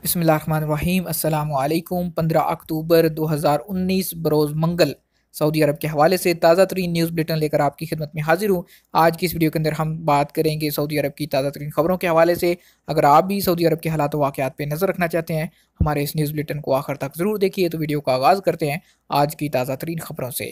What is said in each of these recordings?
बिस्मिल्लाहिर्रहमानिर्रहीम अस्सलामु अलैकुम। 15 अक्टूबर 2019 बरोज़ मंगल सऊदी अरब के हवाले से ताज़ा तरीन न्यूज़ बुलेटिन लेकर आपकी खिदमत में हाजिर हूँ। आज की इस वीडियो के अंदर हम बात करेंगे सऊदी अरब की ताज़ा तरीन खबरों के हवाले से। अगर आप भी सऊदी अरब के हालात वाक़यात पे नज़र रखना चाहते हैं, हमारे इस न्यूज़ बुलेटिन को आखिर तक ज़रूर देखिए। तो वीडियो का आगाज़ करते हैं आज की ताज़ा तरीन खबरों से।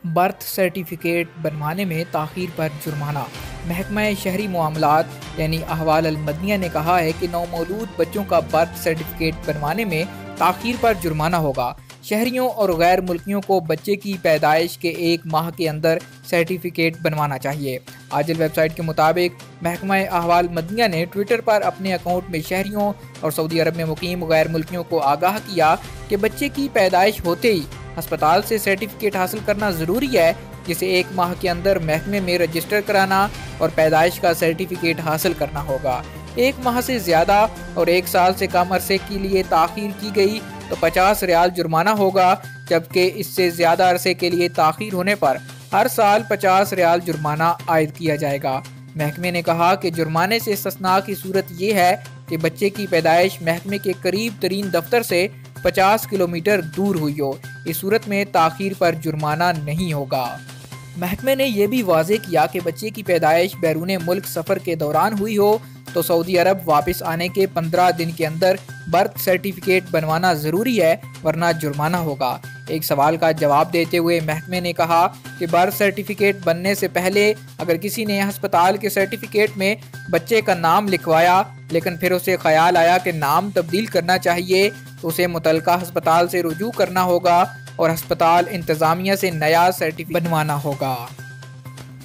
बर्थ सर्टिफिकेट बनवाने में ताख़ीर पर जुर्माना। महकमा शहरी मामलात यानी अहवाल अल मदनिया ने कहा है कि नौमौलूद बच्चों का बर्थ सर्टिफिकेट बनवाने में ताख़ीर पर जुर्माना होगा। शहरियों और गैर मुल्कियों को बच्चे की पैदाइश के 1 माह के अंदर सर्टिफिकेट बनवाना चाहिए। आजिल वेबसाइट के मुताबिक महकमा अहवाल मदनिया ने ट्विटर पर अपने अकाउंट में शहरियों और सऊदी अरब में मुकीम गैर मुल्कियों को आगाह किया कि बच्चे की पैदाइश होते ही अस्पताल से सर्टिफिकेट हासिल करना ज़रूरी है, जिसे 1 माह के अंदर महकमे में रजिस्टर कराना और पैदाइश का सर्टिफिकेट हासिल करना होगा। 1 माह से ज़्यादा और 1 साल से कम अरसे के लिए ताख़ीर की गई तो 50 रियाल जुर्माना होगा, जबकि इससे ज़्यादा अरसे के लिए ताख़ीर होने पर हर साल 50 रियाल जुर्माना आयद किया जाएगा। महकमे ने कहा कि जुर्माने से इस्तिस्ना की सूरत ये है कि बच्चे की पैदाइश महकमे के करीब तरीन दफ्तर से 50 किलोमीटर दूर हुई हो। इस सूरत में ताख़ीर पर जुर्माना नहीं होगा। महकमे ने यह भी वाज़ेह किया कि बच्चे की पैदाइश बैरून मुल्क सफ़र के दौरान हुई हो तो सऊदी अरब वापस आने के 15 दिन के अंदर बर्थ सर्टिफिकेट बनवाना ज़रूरी है, वरना जुर्माना होगा। एक सवाल का जवाब देते हुए महकमे ने कहा कि बर्थ सर्टिफिकेट बनने से पहले अगर किसी ने अस्पताल के सर्टिफिकेट में बच्चे का नाम लिखवाया लेकिन फिर उसे ख्याल आया कि नाम तब्दील करना चाहिए तो उसे मुतलका अस्पताल से रुजू करना होगा और अस्पताल इंतज़ामिया से नया सर्टिफिकेट बनवाना होगा।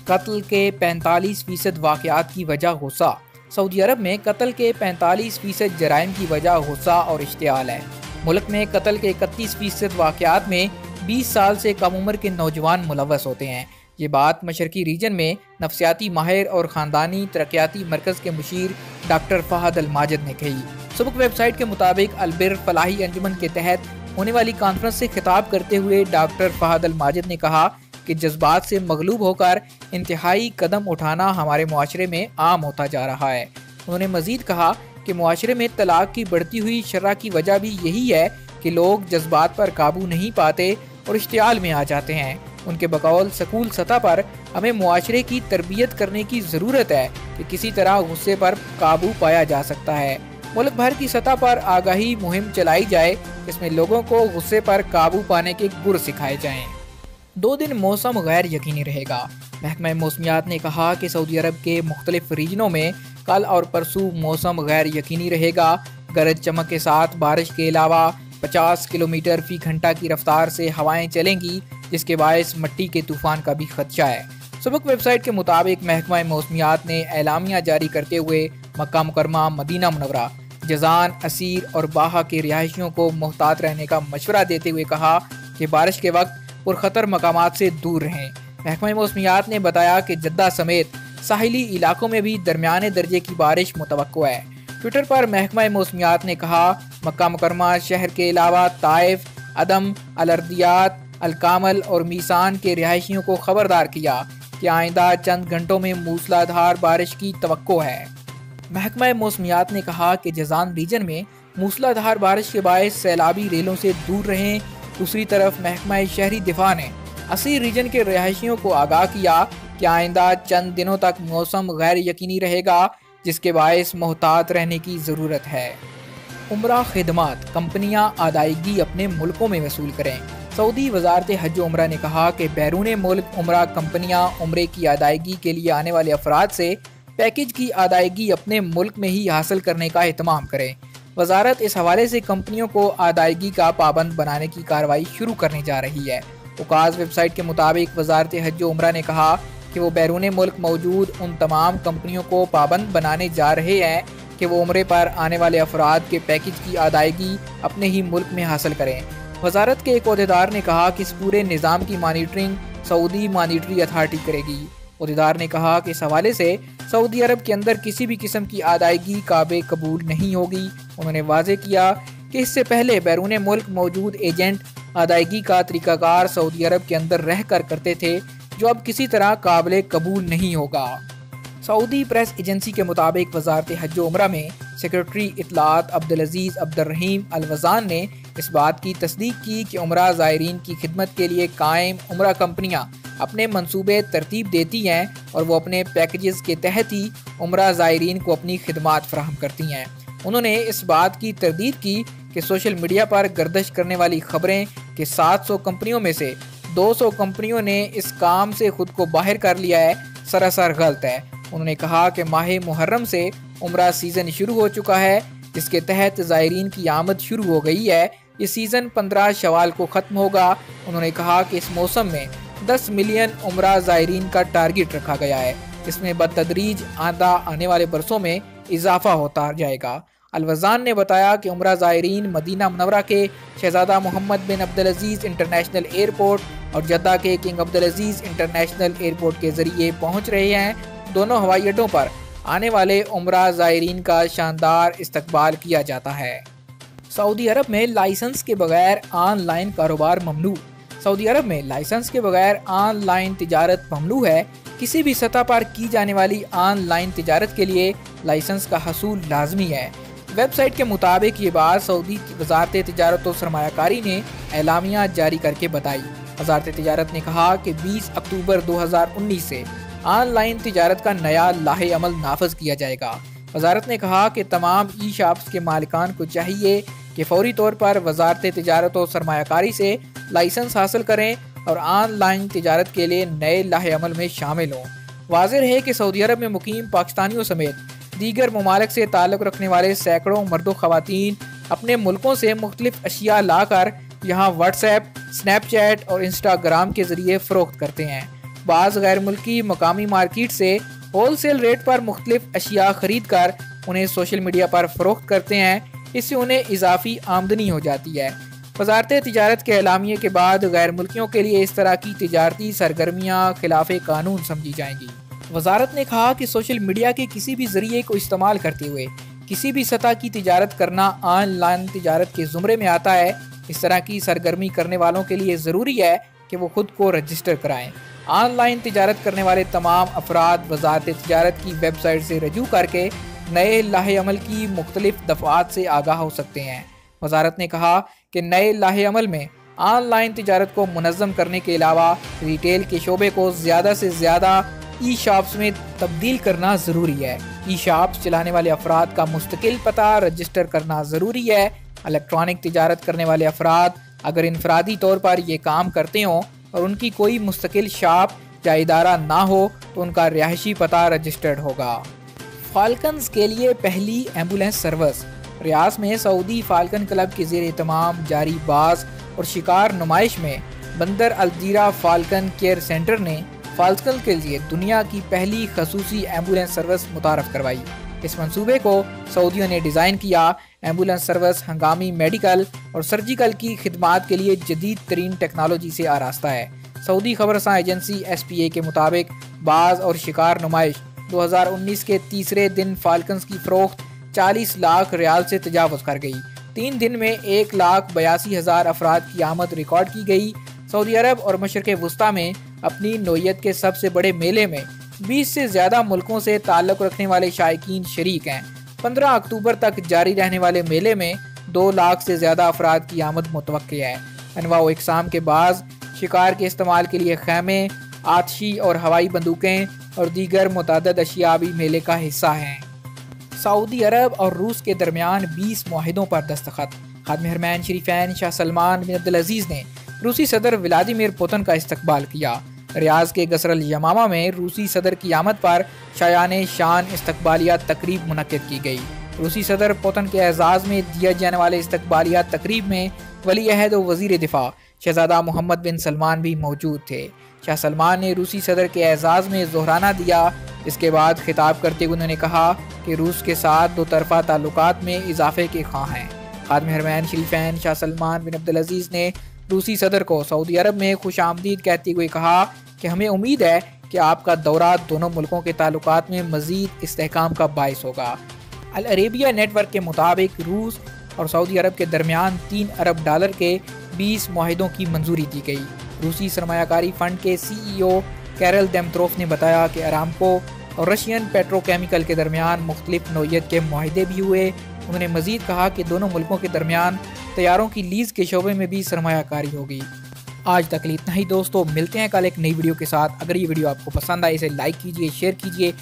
कत्ल के 45% वाक़यात की वजह गुस्सा। सऊदी अरब में कत्ल के 45% जराइम की वजह गुस्सा और इश्तियाल है। मुल्क में कत्ल के 31% वाक़यात में 20 साल से कम उम्र के नौजवान मुलव्वस होते हैं। ये बात मशरकी रीजन में नफ्सियाती माहिर और ख़ानदानी तरक्याती मरकज़ के मुशीर डॉक्टर फ़हद अल माजिद ने कही। सबक वेबसाइट के मुताबिक अलबिर फलाही अंजुमन के तहत होने वाली कॉन्फ्रेंस से खिताब करते हुए डॉक्टर फ़हद अल माजिद ने कहा कि जज्बात से मगलूब होकर इंतहाई कदम उठाना हमारे मुआशरे में आम होता जा रहा है। उन्होंने मजीद कहा कि मुआशरे में तलाक की बढ़ती हुई शर्रा की वजह भी यही है कि लोग जज्बात पर काबू नहीं पाते और इश्तियाल में आ जाते हैं। उनके बकौल स्कूल सतह पर हमें मुआशरे की तरबियत करने की ज़रूरत है कि किसी तरह गुस्से पर काबू पाया जा सकता है। मुल्क भर की सतह पर आगाही मुहिम चलाई जाए, इसमें लोगों को गुस्से पर काबू पाने के गुर सिखाए जाएं। 2 दिन मौसम गैर यकीनी रहेगा। महकमा मौसमियात ने कहा कि सऊदी अरब के मुख्तलिफ रीजनों में कल और परसों मौसम गैर यकीनी रहेगा। गरज चमक के साथ बारिश के अलावा 50 किलोमीटर फी घंटा की रफ्तार से हवाएं चलेंगी, जिसके बायस मिट्टी के तूफान का भी खदशा है। सबक वेबसाइट के मुताबिक महकमा मौसमियात ने एलामिया जारी करते हुए मक्का मुकरमा, मदीना मुनव्वरा, जजान, असीर और बाहा के रिहायशियों को मोहतात रहने का मशवरा देते हुए कहा कि बारिश के वक्त पुरखतर मकामात से दूर रहें। महकमा मौसमियात ने बताया कि जद्दा समेत साहिली इलाकों में भी दरमियाने दर्जे की बारिश मुतवक्को है। ट्विटर पर महकमा मौसमियात ने कहा, मक्का मुकरमा शहर के अलावा ताइफ, अदम, अल-अर्दियात, अल-कामल और मीसान के रिहायशियों को खबरदार किया कि आइंदा चंद घंटों में मूसलाधार बारिश की तवक्को है। महकमा मौसमियात ने कहा कि जजान रीजन में मूसलाधार बारिश के बायस सैलाबी रेलों से दूर रहें। दूसरी तरफ महकमा शहरी दिफा ने असीर रीजन के रिहायशियों को आगाह किया कि आइंदा चंद दिनों तक मौसम गैर यकीनी रहेगा, जिसके बायस मोहतात रहने की ज़रूरत है। उम्रा खिदमात, कंपनियां अदायगी अपने मुल्कों में वसूल करें। सऊदी वजारत हज व उम्रा ने कहा कि बैरून मुल्क उम्रा कंपनियां उम्रे की अदायगी के लिए आने वाले अफराद से पैकेज की अदायगी अपने मुल्क में ही हासिल करने का एहतमाम करें। वजारत इस हवाले से कंपनियों को अदायगी का पाबंद बनाने की कार्रवाई शुरू करने जा रही है। उकाज वेबसाइट के मुताबिक वजारत हज व उम्रा ने कहा कि वो बैरून मुल्क मौजूद उन तमाम कंपनियों को पाबंद बनाने जा रहे हैं कि वो उम्रे पर आने वाले अफराद के पैकेज की अदायगी अपने ही मुल्क में हासिल करें। वजारत के एक अहदेदार ने कहा कि इस पूरे निज़ाम की मॉनिटरिंग सऊदी मॉनिटरी अथॉरिटी करेगी। अहदेदार ने कहा कि इस हवाले से सऊदी अरब के अंदर किसी भी किस्म की अदायगी काबिल कबूल नहीं होगी। उन्होंने वाज़ेह किया कि इससे पहले बैरून मुल्क मौजूद एजेंट अदायगी का तरीकाकार सऊदी अरब के अंदर रह कर करते थे, जो अब किसी तरह काबिल कबूल नहीं होगा। सऊदी प्रेस एजेंसी के मुताबिक वजारत हज व उमरा में सेक्रेटरी इतलात अब्दुल-अजीज अब्दुर्रहीम अल-वज़ान ने इस बात की तस्दीक की कि उमरा ज़ायरीन की खिदमत के लिए कायम उमरा कंपनियां अपने मंसूबे तरतीब देती हैं और वो अपने पैकेजेस के तहत ही उमरा ज़ायरीन को अपनी खिदमात फराहम करती हैं। उन्होंने इस बात की तरदीद की कि सोशल मीडिया पर गर्दिश करने वाली खबरें कि 700 कंपनियों में से 200 कंपनियों ने इस काम से खुद को बाहर कर लिया है, सरासर गलत है। उन्होंने कहा कि माह मुहर्रम से उमरा सीज़न शुरू हो चुका है, जिसके तहत ज़ायरीन की आमद शुरू हो गई है। ये सीज़न 15 शवाल को ख़त्म होगा। उन्होंने कहा कि इस मौसम में 10 मिलियन उमरा ज़ायरीन का टारगेट रखा गया है। इसमें बतदरीज आने वाले बरसों में इजाफा होता जाएगा। अल-वज़ान ने बताया कि उमरा ज़ायरीन मदीना मुनव्वरा के शहज़ादा मोहम्मद बिन अब्दुल-अजीज़ इंटरनेशनल एयरपोर्ट और जद्दा के किंग अब्दुल-अजीज़ इंटरनेशनल एयरपोर्ट के ज़रिए पहुँच रहे हैं। दोनों हवाई अड्डों पर आने वाले उमरा ज़ायरीन का शानदार इस्तकबाल किया जाता है। सऊदी अरब में लाइसेंस के बगैर ऑनलाइन कारोबार ममनू। सऊदी अरब में लाइसेंस के बगैर ऑनलाइन तिजारत ममनू है। किसी भी सतह पर की जाने वाली ऑनलाइन तिजारत के लिए लाइसेंस का हसूल लाजमी है। वेबसाइट के मुताबिक ये बात सऊदी की वजारत तिजारत और सरमायाकारी ने एलामिया जारी करके बताई। वजारत तिजारत ने कहा कि 20 अक्टूबर 2019 से ऑनलाइन तिजारत का नया लाहे अमल नाफज किया जाएगा। वजारत ने कहा कि तमाम ई शॉप्स के मालिकान को चाहिए कि फौरी तौर पर वजारत तिजारत और सरमायाकारी से लाइसेंस हासिल करें और ऑनलाइन तिजारत के लिए नए लाहे अमल में शामिल हों। वाज़ेह है कि सऊदी अरब में मुकीम पाकिस्तानियों समेत दीगर ममालिक से ताल्लुक़ रखने वाले सैकड़ों मर्दो ख़वातीन अपने मुल्कों से मुख्तलिफ अशिया लाकर यहाँ व्हाट्सएप, स्नैपचैट और इंस्टाग्राम के ज़रिए फ़रोख्त करते हैं। बाज़ गैर मुल्की मकामी मार्केट से होल सेल रेट पर मुख्तलिफ अशिया खरीद कर उन्हें सोशल मीडिया पर फ़रोख्त करते हैं। इससे उन्हें इजाफी आमदनी हो जाती है। वजारत तिजारत के एलामिये के बाद गैर मुल्कियों के लिए इस तरह की तिजारती सरगर्मियाँ खिलाफ कानून समझी जाएंगी। वजारत ने कहा कि सोशल मीडिया के किसी भी जरिए को इस्तेमाल करते हुए किसी भी सतह की तिजारत करना ऑनलाइन तिजारत के ज़ुमरे में आता है। इस तरह की सरगर्मी करने वालों के लिए ज़रूरी है कि वो खुद को रजिस्टर कराएं। ऑनलाइन तिजारत करने वाले तमाम अफराद वजारत तिजारत की वेबसाइट से रजू करके नए लाहे अमल की मुख्तलिफ दफ़ात से आगाह हो सकते हैं। वजारत ने कहा कि नए लाहे अमल में ऑनलाइन तिजारत को मुनज़्ज़म करने के अलावा रिटेल के शोबे को ज़्यादा से ज़्यादा ई शॉप्स में तब्दील करना ज़रूरी है। ई शॉप्स चलाने वाले अफराद का मुस्तकिल पता रजिस्टर करना ज़रूरी है। इलेक्ट्रॉनिक तिजारत करने वाले अफराद अगर इनफरादी तौर पर ये काम करते हों और उनकी कोई मुस्तकिल शॉप या इदारा ना हो तो उनका रिहायशी पता रजिस्टर्ड होगा। फाल्कन्स के लिए पहली एम्बुलेंस सर्विस। रियाज में सऊदी फाल्कन क्लब के ज़ेर एहतमाम जारी बाज और शिकार नुमाइश में बंदर अलजीरा फाल्कन केयर सेंटर ने फाल्कन के लिए दुनिया की पहली खसूसी एम्बुलेंस सर्विस मुतारफ़ करवाई। इस मंसूबे को सऊदियों ने डिज़ाइन किया। एम्बुलेंस सर्विस हंगामी मेडिकल और सर्जिकल की खिदमात के लिए जदीद तरीन टेक्नोलॉजी से आरास्ता है। सऊदी खबरसां एजेंसी SPA के मुताबिक बाज और शिकार नुमाइश 2019 के तीसरे दिन फाल्कन्स की फ़रोख्त 40 लाख रियाल से तजावुज़ कर गई। 3 दिन में 1,82,000 अफराद की आमद रिकॉर्ड की गई। सऊदी अरब और मशरिक़ वुस्ता में अपनी नोयत के सबसे बड़े मेले में 20 से ज़्यादा मुल्कों से ताल्लुक़ रखने वाले शायकीन शरीक हैं। 15 अक्टूबर तक जारी रहने वाले मेले में 2 लाख से ज़्यादा अफराद की आमद मुतवक्की है। अनवा व इक़साम के बाज़ शिकार के इस्तेमाल के लिए खैमे, आतशी और हवाई बंदूकें और दीगर मुतअद्दिद अशिया भी मेले का हिस्सा हैं। सऊदी अरब और रूस के दरमियान 20 मुआहिदों पर दस्तखत। खादिम हरमैन शरीफैन शाह सलमान बिन अब्दुल-अजीज़ ने रूसी सदर व्लादिमीर पुतिन का इस्तकबाल किया। रियाज के गसरल यमामा में रूसी सदर की आमद पर शायाने शान इस्तकबालिया तकरीब मुनक्किद की गई। रूसी सदर पुतिन के एजाज़ में दिया जाने वाले इस्तकबालिया तकरीब में वली अहद और वज़ीर दिफा शहज़ादा मोहम्मद बिन सलमान भी मौजूद थे। शाह सलमान ने रूसी सदर के एजाज़ में ज़ोहराना दिया। इसके बाद खिताब करते हुए उन्होंने कहा कि रूस के साथ दो तरफ़ा ताल्लुकात में इजाफे के ख्वाह हैं। खादिम हरमैन शरीफैन शाह सलमान बिन अब्दुल-अजीज़ ने रूसी सदर को सऊदी अरब में खुश आमदीद कहते हुए कहा कि हमें उम्मीद है कि आपका दौरा दोनों मुल्कों के ताल्लुकात में मज़ीद इस्तेहकाम का बाइस होगा। अल अरेबिया नेटवर्क के मुताबिक रूस और सऊदी अरब के दरमियान $3 अरब के 20 मुआहिदों की मंजूरी दी गई। रूसी सरमायाकारी फंड के CEO कैरल देमत्रोफ ने बताया कि अरामको और रशियन पेट्रोकेमिकल के दरमियान मुख्तलिफ नौइयत के मुआहिदे भी हुए। उन्होंने मजीद कहा कि दोनों मुल्कों के दरमियान तैयारों की लीज़ के शोबे में भी सरमायाकारी होगी। आज तक इतना ही दोस्तों, मिलते हैं कल एक नई वीडियो के साथ। अगर ये वीडियो आपको पसंद आए इसे लाइक कीजिए, शेयर कीजिए,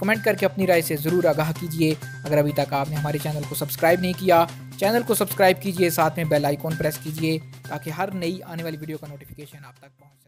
कमेंट करके अपनी राय से ज़रूर आगाह कीजिए। अगर अभी तक आपने हमारे चैनल को सब्सक्राइब नहीं किया, चैनल को सब्सक्राइब कीजिए, साथ में बेल आइकॉन प्रेस कीजिए ताकि हर नई आने वाली वीडियो का नोटिफिकेशन आप तक पहुँचे।